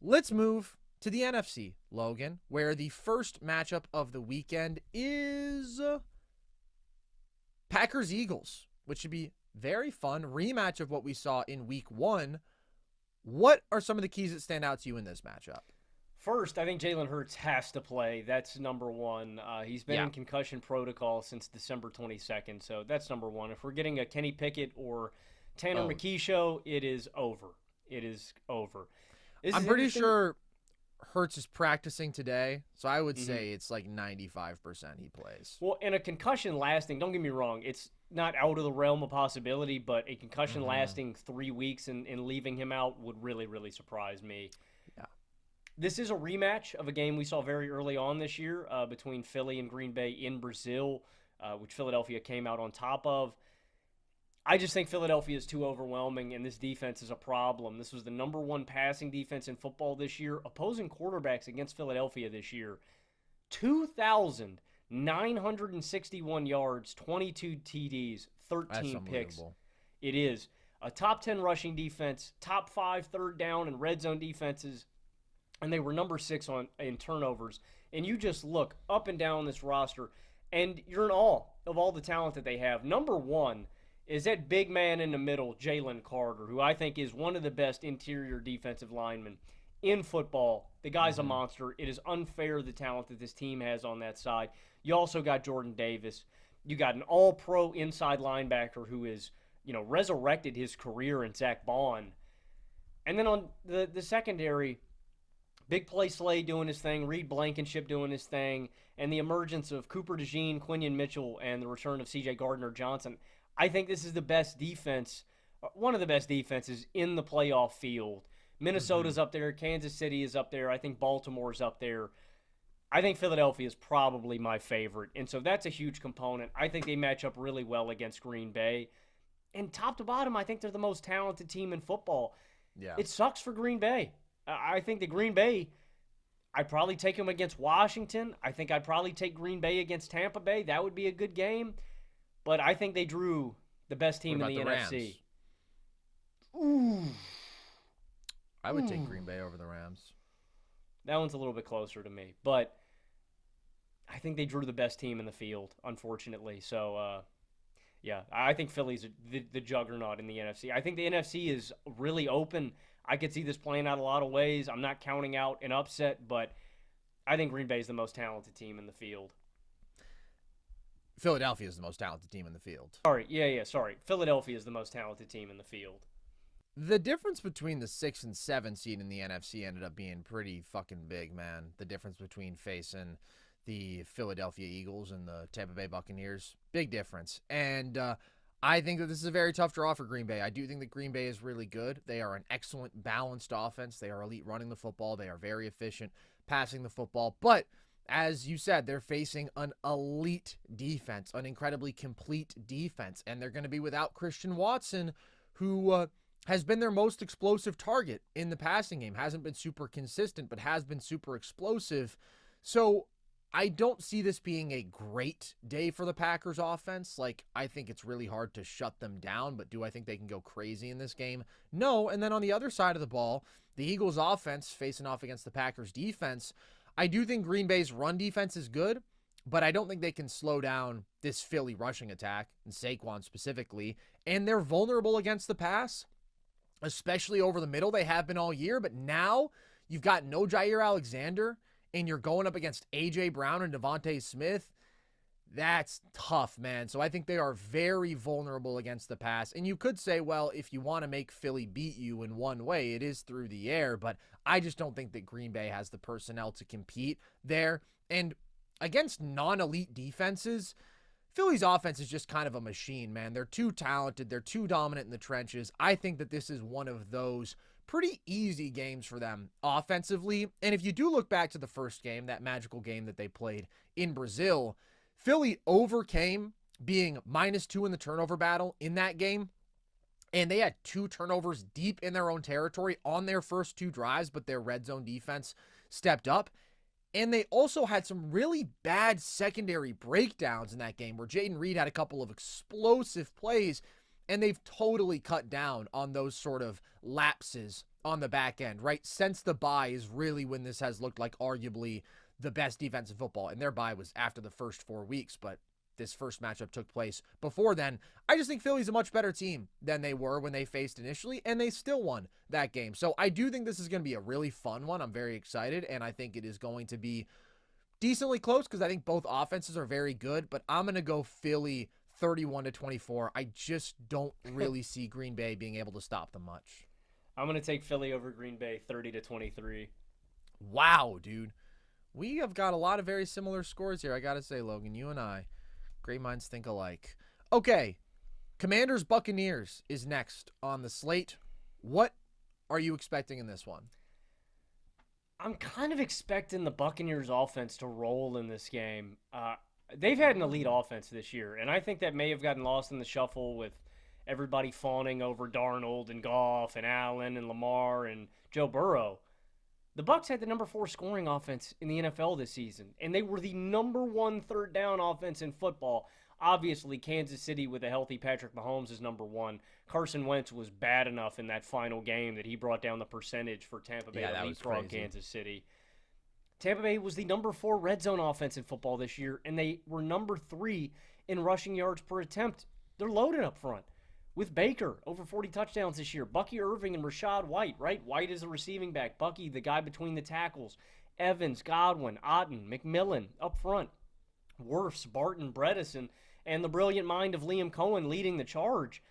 Let's move to the NFC, Logan, where the first matchup of the weekend is Packers-Eagles, which should be very fun. Rematch of what we saw in week 1. What are some of the keys that stand out to you in this matchup? First, I think Jalen Hurts has to play. That's number one. He's been in concussion protocol since December 22nd, so that's number one. If we're getting a Kenny Pickett or Tanner McKee show, it is over. It is over. I'm pretty sure Hurts is practicing today, so I would say it's like 95% he plays. Well, and a concussion lasting, don't get me wrong, it's not out of the realm of possibility, but a concussion lasting 3 weeks and leaving him out would really, really surprise me. Yeah. This is a rematch of a game we saw very early on this year between Philly and Green Bay in Brazil, which Philadelphia came out on top of. I just think Philadelphia is too overwhelming, and this defense is a problem. This was the number 1 passing defense in football this year. Opposing quarterbacks against Philadelphia this year, 2,961 yards, 22 TDs, 13 picks. It is a top 10 rushing defense, top 5 third down and red zone defenses, and they were number 6 in turnovers. And you just look up and down this roster, and you're in awe of all the talent that they have. Number 1 is that big man in the middle, Jalen Carter, who I think is one of the best interior defensive linemen in football. The guy's a monster. It is unfair the talent that this team has on that side. You also got Jordan Davis. You got an all-pro inside linebacker who is, resurrected his career in Zach Bond. And then on the secondary, Big Play Slade doing his thing, Reed Blankenship doing his thing, and the emergence of Cooper DeJean, Quinion Mitchell, and the return of C.J. Gardner-Johnson. I think this is the best defense, one of the best defenses in the playoff field. Minnesota's up there. Kansas City is up there. I think Baltimore's up there. I think Philadelphia is probably my favorite, and so that's a huge component. I think they match up really well against Green Bay. And top to bottom, I think they're the most talented team in football. Yeah. It sucks for Green Bay. I think the Green Bay, I'd probably take them against Washington. I think I'd probably take Green Bay against Tampa Bay. That would be a good game. But I think they drew the best team in the NFC. Ooh. I would take Green Bay over the Rams. That one's a little bit closer to me. But I think they drew the best team in the field, unfortunately. So, I think Philly's the juggernaut in the NFC. I think the NFC is really open. I could see this playing out a lot of ways. I'm not counting out an upset, but I think Green Bay is the most talented team in the field. Philadelphia is the most talented team in the field. Sorry. Philadelphia is the most talented team in the field. The difference between the 6 and 7 seed in the NFC ended up being pretty fucking big, man. The difference between facing the Philadelphia Eagles and the Tampa Bay Buccaneers, big difference. And I think that this is a very tough draw for Green Bay. I do think that Green Bay is really good. They are an excellent, balanced offense. They are elite running the football. They are very efficient passing the football. But as you said, they're facing an elite defense, an incredibly complete defense, and they're going to be without Christian Watson, who has been their most explosive target in the passing game. Hasn't been super consistent, but has been super explosive. So I don't see this being a great day for the Packers offense. I think it's really hard to shut them down, but do I think they can go crazy in this game? No. And then on the other side of the ball, the Eagles offense facing off against the Packers defense, I do think Green Bay's run defense is good, but I don't think they can slow down this Philly rushing attack, and Saquon specifically. And they're vulnerable against the pass, especially over the middle. They have been all year, but now you've got no Jair Alexander, and you're going up against A.J. Brown and Devontae Smith. That's tough, man. So I think they are very vulnerable against the pass. And you could say, well, if you want to make Philly beat you in one way, it is through the air. But I just don't think that Green Bay has the personnel to compete there. And against non-elite defenses, Philly's offense is just kind of a machine, man. They're too talented. They're too dominant in the trenches. I think that this is one of those pretty easy games for them offensively. And if you do look back to the first game, that magical game that they played in Brazil, Philly overcame being -2 in the turnover battle in that game. And they had 2 turnovers deep in their own territory on their first 2 drives, but their red zone defense stepped up. And they also had some really bad secondary breakdowns in that game where Jayden Reed had a couple of explosive plays, and they've totally cut down on those sort of lapses on the back end, right? Since the bye is really when this has looked like arguably the best defense in football. And their bye was after the first 4 weeks, but this first matchup took place before then. I just think Philly's a much better team than they were when they faced initially, and they still won that game. So I do think this is going to be a really fun one. I'm very excited, and I think it is going to be decently close because I think both offenses are very good, but I'm going to go Philly 31-24. I just don't really see Green Bay being able to stop them much. I'm going to take Philly over Green Bay 30-23. Wow, dude. We have got a lot of very similar scores here, I got to say, Logan. You and I, great minds think alike. Okay, Commanders-Buccaneers is next on the slate. What are you expecting in this one? I'm kind of expecting the Buccaneers offense to roll in this game. They've had an elite offense this year, and I think that may have gotten lost in the shuffle with everybody fawning over Darnold and Goff and Allen and Lamar and Joe Burrow. The Bucs had the number 4 scoring offense in the NFL this season, and they were the number 1 third down offense in football. Obviously, Kansas City with a healthy Patrick Mahomes is number 1. Carson Wentz was bad enough in that final game that he brought down the percentage for Tampa Bay to leapfrog Kansas City. Tampa Bay was the number 4 red zone offense in football this year, and they were number 3 in rushing yards per attempt. They're loaded up front with Baker, over 40 touchdowns this year. Bucky Irving and Rashad White, right? White is a receiving back. Bucky, the guy between the tackles. Evans, Godwin, Otten, McMillan up front. Wirfs, Barton, Bredesen, and the brilliant mind of Liam Cohen leading the charge.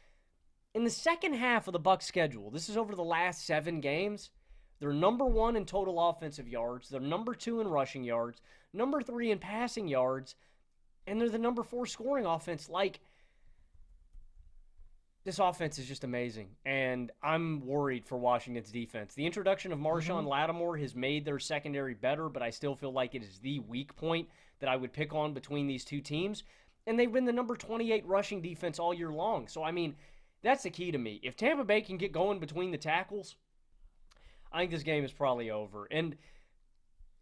In the second half of the Bucs schedule, this is over the last 7 games, they're number 1 in total offensive yards. They're number 2 in rushing yards, number 3 in passing yards, and they're the number 4 scoring offense. This offense is just amazing, and I'm worried for Washington's defense. The introduction of Marshawn Lattimore has made their secondary better, but I still feel like it is the weak point that I would pick on between these two teams. And they've been the number 28 rushing defense all year long. So, I mean, that's the key to me. If Tampa Bay can get going between the tackles, I think this game is probably over. And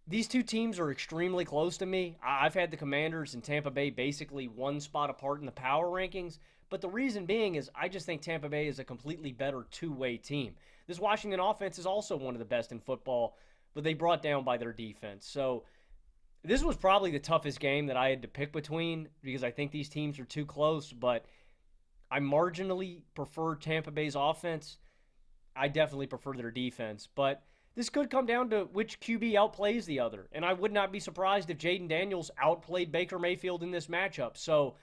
these two teams are extremely close to me. I've had the Commanders and Tampa Bay basically one spot apart in the power rankings. But the reason being is I just think Tampa Bay is a completely better two-way team. This Washington offense is also one of the best in football, but they brought down by their defense. So this was probably the toughest game that I had to pick between because I think these teams are too close, but I marginally prefer Tampa Bay's offense. I definitely prefer their defense, but this could come down to which QB outplays the other, and I would not be surprised if Jayden Daniels outplayed Baker Mayfield in this matchup. So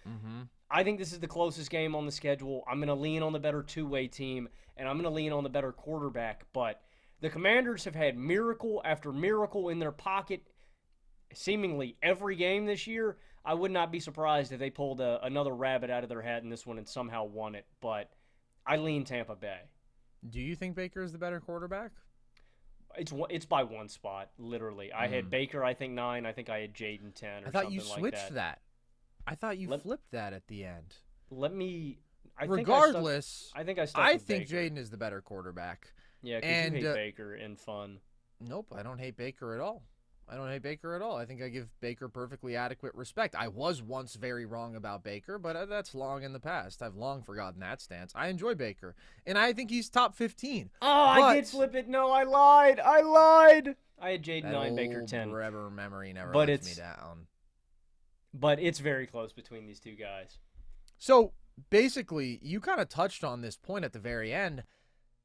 I think this is the closest game on the schedule. I'm going to lean on the better two-way team, and I'm going to lean on the better quarterback. But the Commanders have had miracle after miracle in their pocket seemingly every game this year. I would not be surprised if they pulled another rabbit out of their hat in this one and somehow won it. But I lean Tampa Bay. Do you think Baker is the better quarterback? It's by one spot, literally. I had Baker, I think 9. I think I had Jayden 10 or something like that. I thought you switched that. I thought you flipped that at the end. Regardless, I think Jayden is the better quarterback. Yeah, because you hate Baker in fun. Nope, I don't hate Baker at all. I think I give Baker perfectly adequate respect. I was once very wrong about Baker, but that's long in the past. I've long forgotten that stance. I enjoy Baker, and I think he's top 15. I did flip it. No, I lied. I had Jayden 9, Baker 10. Forever memory never lets me down. But it's very close between these two guys. So, basically, you kind of touched on this point at the very end.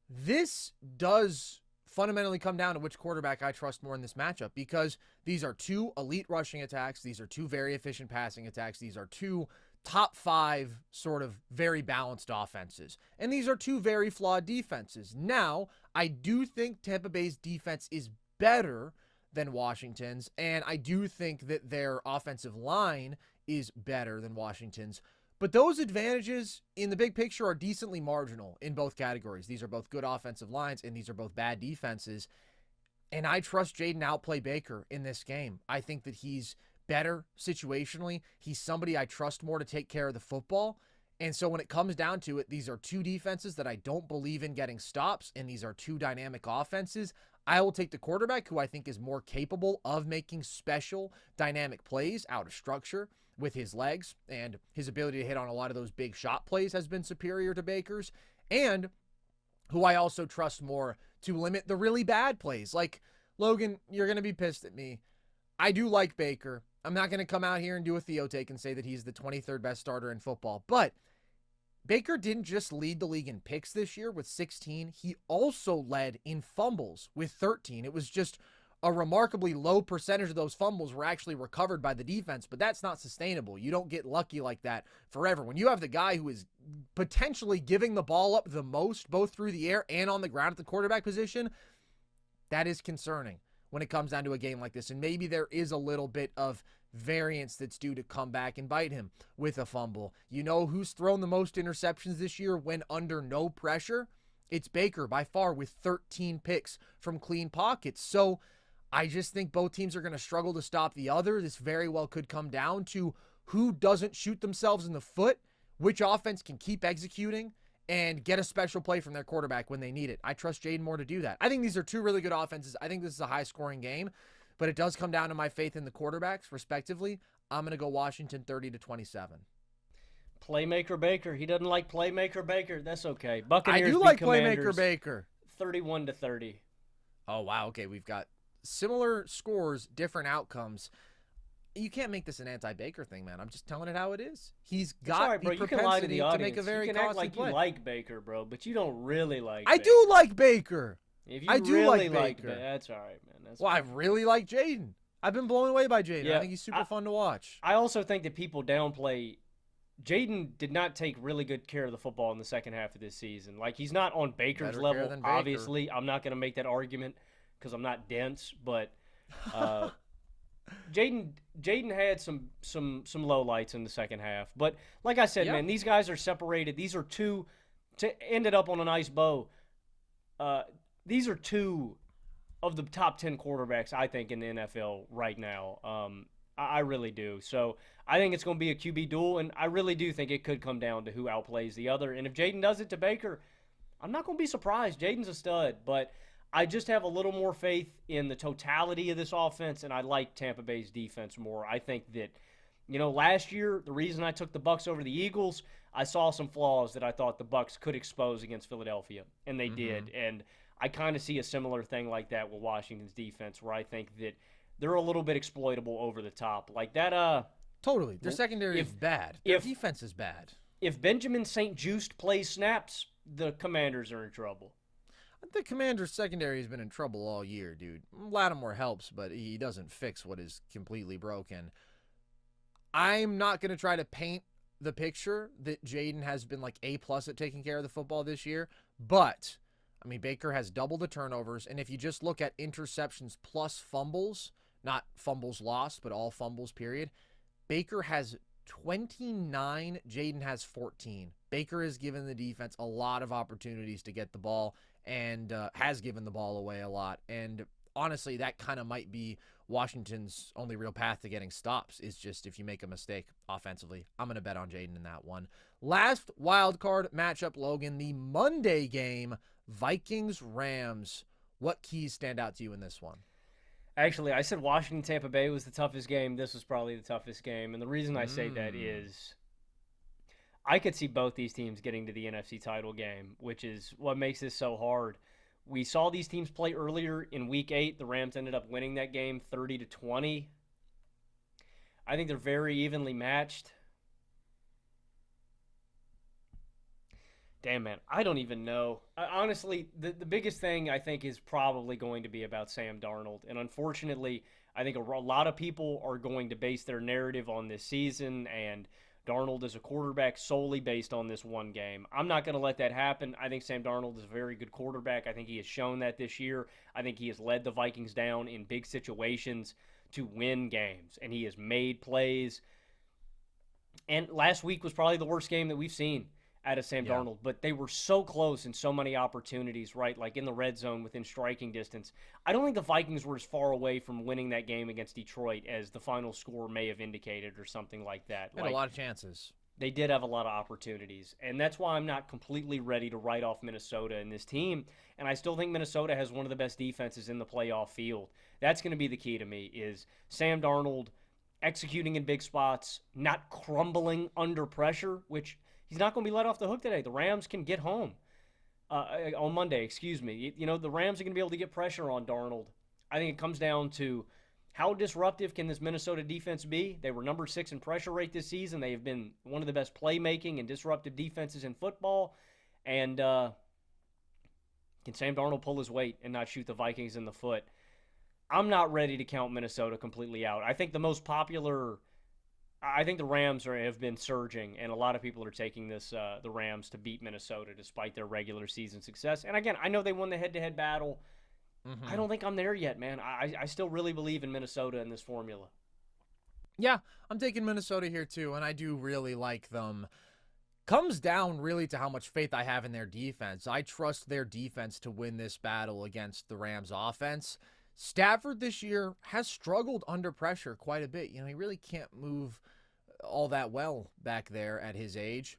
This does fundamentally come down to which quarterback I trust more in this matchup because these are 2 elite rushing attacks. These are 2 very efficient passing attacks. These are 2 top 5 sort of very balanced offenses. And these are 2 very flawed defenses. Now, I do think Tampa Bay's defense is better than Washington's, and I do think that their offensive line is better than Washington's. But those advantages in the big picture are decently marginal in both categories. These are both good offensive lines, and these are both bad defenses. And I trust Jayden to outplay Baker in this game. I think that he's better situationally. He's somebody I trust more to take care of the football. And so when it comes down to it, these are 2 defenses that I don't believe in getting stops, and these are 2 dynamic offenses. I will take the quarterback who I think is more capable of making special dynamic plays out of structure with his legs, and his ability to hit on a lot of those big shot plays has been superior to Baker's, and who I also trust more to limit the really bad plays. Like, Logan, you're going to be pissed at me. I do like Baker. I'm not going to come out here and do a Theo take and say that he's the 23rd best starter in football. But Baker didn't just lead the league in picks this year with 16. He also led in fumbles with 13. It was just a remarkably low percentage of those fumbles were actually recovered by the defense, but that's not sustainable. You don't get lucky like that forever. When you have the guy who is potentially giving the ball up the most, both through the air and on the ground at the quarterback position, that is concerning when it comes down to a game like this. And maybe there is a little bit of variance that's due to come back and bite him with a fumble. You know who's thrown the most interceptions this year when under no pressure? It's Baker by far with 13 picks from clean pockets. So I just think both teams are going to struggle to stop the other. This very well could come down to who doesn't shoot themselves in the foot, which offense can keep executing and get a special play from their quarterback when they need it. I trust Jayden more to do that. I think these are two really good offenses. I think this is a high-scoring game, but it does come down to my faith in the quarterbacks, respectively. I'm going to go Washington 30-27. Playmaker Baker. He doesn't like Playmaker Baker. That's okay. Buccaneers I do like Playmaker Baker. 31-30. Oh, wow. Okay, we've got similar scores, different outcomes. You can't make this an anti-Baker thing, man. I'm just telling it how it is. He's got the propensity to make a very costly play. You can act like you like Baker, bro, but you don't really like I Baker. do like Baker. If you I do really like Baker. That's all right, man. That's well, fine. I really like Jayden. I've been blown away by Jayden. Yeah, I think he's super fun to watch. I also think that people downplay Jayden did not take really good care of the football in the second half of this season. Like, he's not on Baker's level, obviously. I'm not going to make that argument because I'm not dense, but Jayden had some lowlights in the second half. But like I said, man, these guys are separated. These are two to end it up on a nice bow. These are two of the top 10 quarterbacks, I think, in the NFL right now. I really do. So I think it's going to be a QB duel, and I really do think it could come down to who outplays the other. And if Jayden does it to Baker, I'm not going to be surprised. Jayden's a stud, but I just have a little more faith in the totality of this offense, and I like Tampa Bay's defense more. I think that, last year, the reason I took the Bucs over the Eagles, I saw some flaws that I thought the Bucs could expose against Philadelphia, and they did. And I kind of see a similar thing like that with Washington's defense, where I think that they're a little bit exploitable over the top. Like that, totally. Their secondary is bad. Their defense is bad. If Benjamin St. Juste plays snaps, the Commanders are in trouble. The Commanders' secondary has been in trouble all year, dude. Lattimore helps, but he doesn't fix what is completely broken. I'm not going to try to paint the picture that Jayden has been like A+ at taking care of the football this year, but Baker has double the turnovers, and if you just look at interceptions plus fumbles, not fumbles lost, but all fumbles, period, Baker has 29, Jayden has 14. Baker has given the defense a lot of opportunities to get the ball and has given the ball away a lot. And honestly, that kind of might be Washington's only real path to getting stops is just if you make a mistake offensively. I'm going to bet on Jayden in that one. Last wild card matchup, Logan, the Monday game, Vikings-Rams. What keys stand out to you in this one? Actually, I said Washington-Tampa Bay was the toughest game. This was probably the toughest game. And the reason I say that is I could see both these teams getting to the NFC title game, which is what makes this so hard. We saw these teams play earlier in Week 8. The Rams ended up winning that game 30-20. I think they're very evenly matched. Damn, man, I don't even know. Honestly, the biggest thing I think is probably going to be about Sam Darnold. And unfortunately, I think a lot of people are going to base their narrative on this season and Darnold is a quarterback solely based on this one game. I'm not going to let that happen. I think Sam Darnold is a very good quarterback. I think he has shown that this year. I think he has led the Vikings down in big situations to win games, and he has made plays. And last week was probably the worst game that we've seen out of Sam Darnold, but they were so close in so many opportunities, right? Like in the red zone within striking distance. I don't think the Vikings were as far away from winning that game against Detroit as the final score may have indicated or something like that. They had a lot of chances. They did have a lot of opportunities, and that's why I'm not completely ready to write off Minnesota in this team, and I still think Minnesota has one of the best defenses in the playoff field. That's going to be the key to me is Sam Darnold executing in big spots, not crumbling under pressure, which he's not going to be let off the hook today. The Rams can get home. on Monday, excuse me. You know, the Rams are going to be able to get pressure on Darnold. I think it comes down to how disruptive can this Minnesota defense be? They were number 6 in pressure rate this season. They have been one of the best playmaking and disruptive defenses in football. And can Sam Darnold pull his weight and not shoot the Vikings in the foot? I'm not ready to count Minnesota completely out. I think the most popular – I think the Rams have been surging, and a lot of people are taking the Rams to beat Minnesota despite their regular season success. And again, I know they won the head-to-head battle. I don't think I'm there yet, man. I still really believe in Minnesota in this formula. Yeah, I'm taking Minnesota here too, and I do really like them. Comes down really to how much faith I have in their defense. I trust their defense to win this battle against the Rams offense. Stafford this year has struggled under pressure quite a bit. You know, he really can't move all that well back there at his age.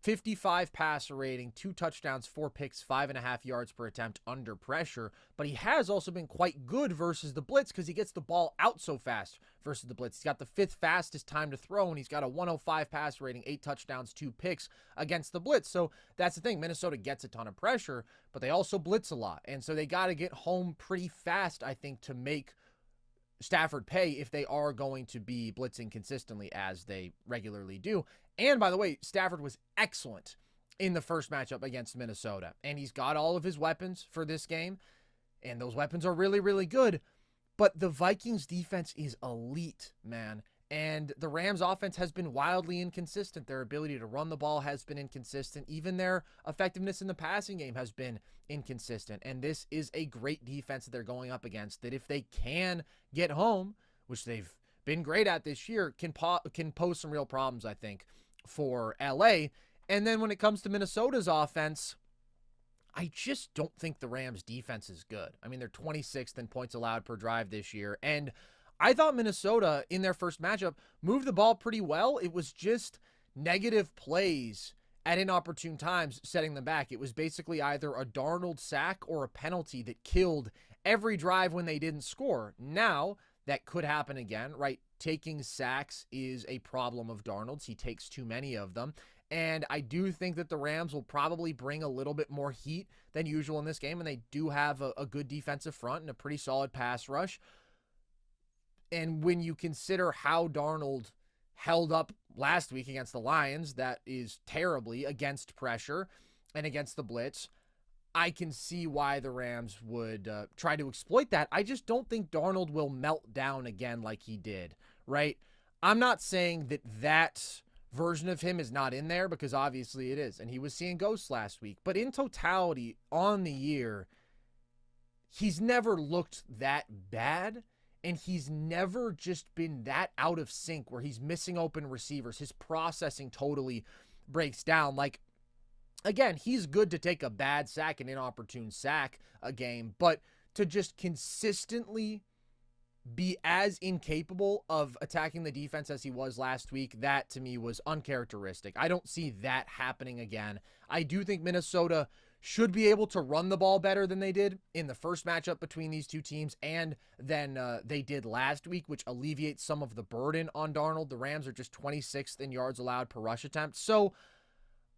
55 passer rating, 2 touchdowns, 4 picks, 5.5 yards per attempt under pressure. But he has also been quite good versus the blitz because he gets the ball out so fast versus the blitz. He's got the 5th fastest time to throw, and he's got a 105 passer rating, 8 touchdowns, 2 picks against the blitz. So that's the thing. Minnesota gets a ton of pressure, but they also blitz a lot. And so they got to get home pretty fast, I think, to make Stafford pay if they are going to be blitzing consistently as they regularly do. And by the way, Stafford was excellent in the first matchup against Minnesota, and he's got all of his weapons for this game, and those weapons are really, really good. But the Vikings defense is elite, man. And the Rams offense has been wildly inconsistent. Their ability to run the ball has been inconsistent. Even their effectiveness in the passing game has been inconsistent. And this is a great defense that they're going up against that if they can get home, which they've been great at this year, can pose some real problems, I think, for LA. And then when it comes to Minnesota's offense, I just don't think the Rams defense is good. I mean, they're 26th in points allowed per drive this year. And I thought Minnesota in their first matchup moved the ball pretty well. It was just negative plays at inopportune times setting them back. It was basically either a Darnold sack or a penalty that killed every drive when they didn't score. Now, that could happen again, right? Taking sacks is a problem of Darnold's. He takes too many of them. And I do think that the Rams will probably bring a little bit more heat than usual in this game. And they do have a good defensive front and a pretty solid pass rush. And when you consider how Darnold held up last week against the Lions, that is terribly against pressure and against the blitz, I can see why the Rams would try to exploit that. I just don't think Darnold will melt down again like he did, right? I'm not saying that version of him is not in there because obviously it is. And he was seeing ghosts last week. But in totality, on the year, he's never looked that bad. And he's never just been that out of sync where he's missing open receivers. His processing totally breaks down. Like, again, he's good to take a bad sack, an inopportune sack a game, but to just consistently be as incapable of attacking the defense as he was last week, that to me was uncharacteristic. I don't see that happening again. I do think Minnesota should be able to run the ball better than they did in the first matchup between these two teams and than they did last week, which alleviates some of the burden on Darnold. The Rams are just 26th in yards allowed per rush attempt. So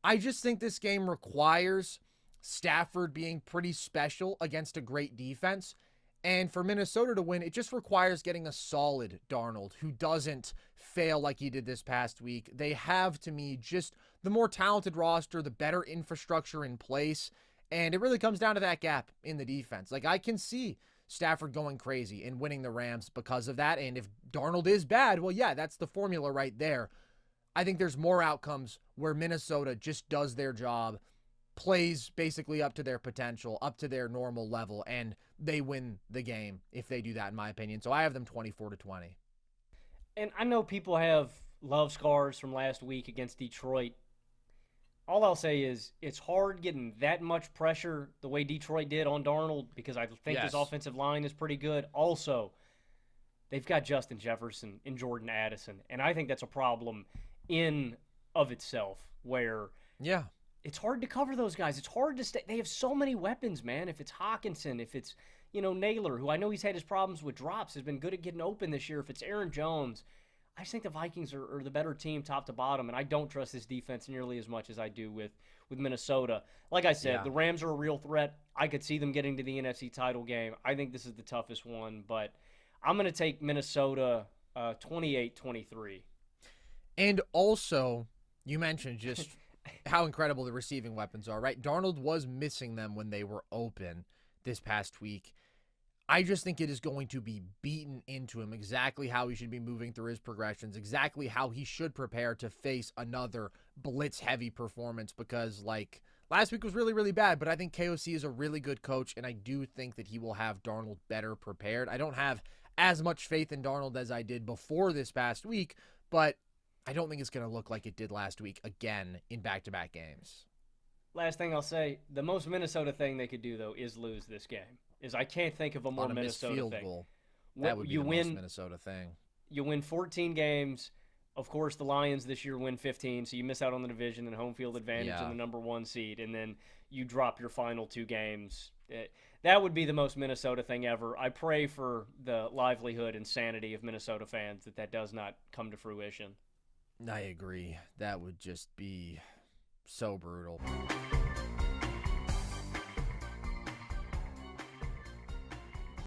I just think this game requires Stafford being pretty special against a great defense. And for Minnesota to win, it just requires getting a solid Darnold who doesn't fail like he did this past week. They have, to me, just the more talented roster, the better infrastructure in place. And it really comes down to that gap in the defense. Like, I can see Stafford going crazy and winning the Rams because of that. And if Darnold is bad, well, yeah, that's the formula right there. I think there's more outcomes where Minnesota just does their job, plays basically up to their potential, up to their normal level, and they win the game if they do that, in my opinion. So I have them 24-20. And I know people have love scars from last week against Detroit. All I'll say is it's hard getting that much pressure the way Detroit did on Darnold because I think his offensive line is pretty good. Also, they've got Justin Jefferson and Jordan Addison, and I think that's a problem in of itself where it's hard to cover those guys. It's hard to stay. They have so many weapons, man. If it's Hawkinson, if it's, Naylor, who I know he's had his problems with drops, has been good at getting open this year. If it's Aaron Jones, I just think the Vikings are the better team top to bottom, and I don't trust this defense nearly as much as I do with Minnesota. Like I said, the Rams are a real threat. I could see them getting to the NFC title game. I think this is the toughest one, but I'm going to take Minnesota 28-23. And also, you mentioned just how incredible the receiving weapons are, right? Darnold was missing them when they were open this past week. I just think it is going to be beaten into him exactly how he should be moving through his progressions, exactly how he should prepare to face another blitz-heavy performance because, like, last week was really, really bad, but I think KOC is a really good coach, and I do think that he will have Darnold better prepared. I don't have as much faith in Darnold as I did before this past week, but I don't think it's going to look like it did last week again in back-to-back games. Last thing I'll say, the most Minnesota thing they could do, though, is lose this game. I can't think of a more Minnesota thing. Goal, that would be the most Minnesota thing. You win 14 games. Of course, the Lions this year win 15, so you miss out on the division and home field advantage and the number 1 seed, and then you drop your final 2 games. That would be the most Minnesota thing ever. I pray for the livelihood and sanity of Minnesota fans that does not come to fruition. I agree. That would just be so brutal.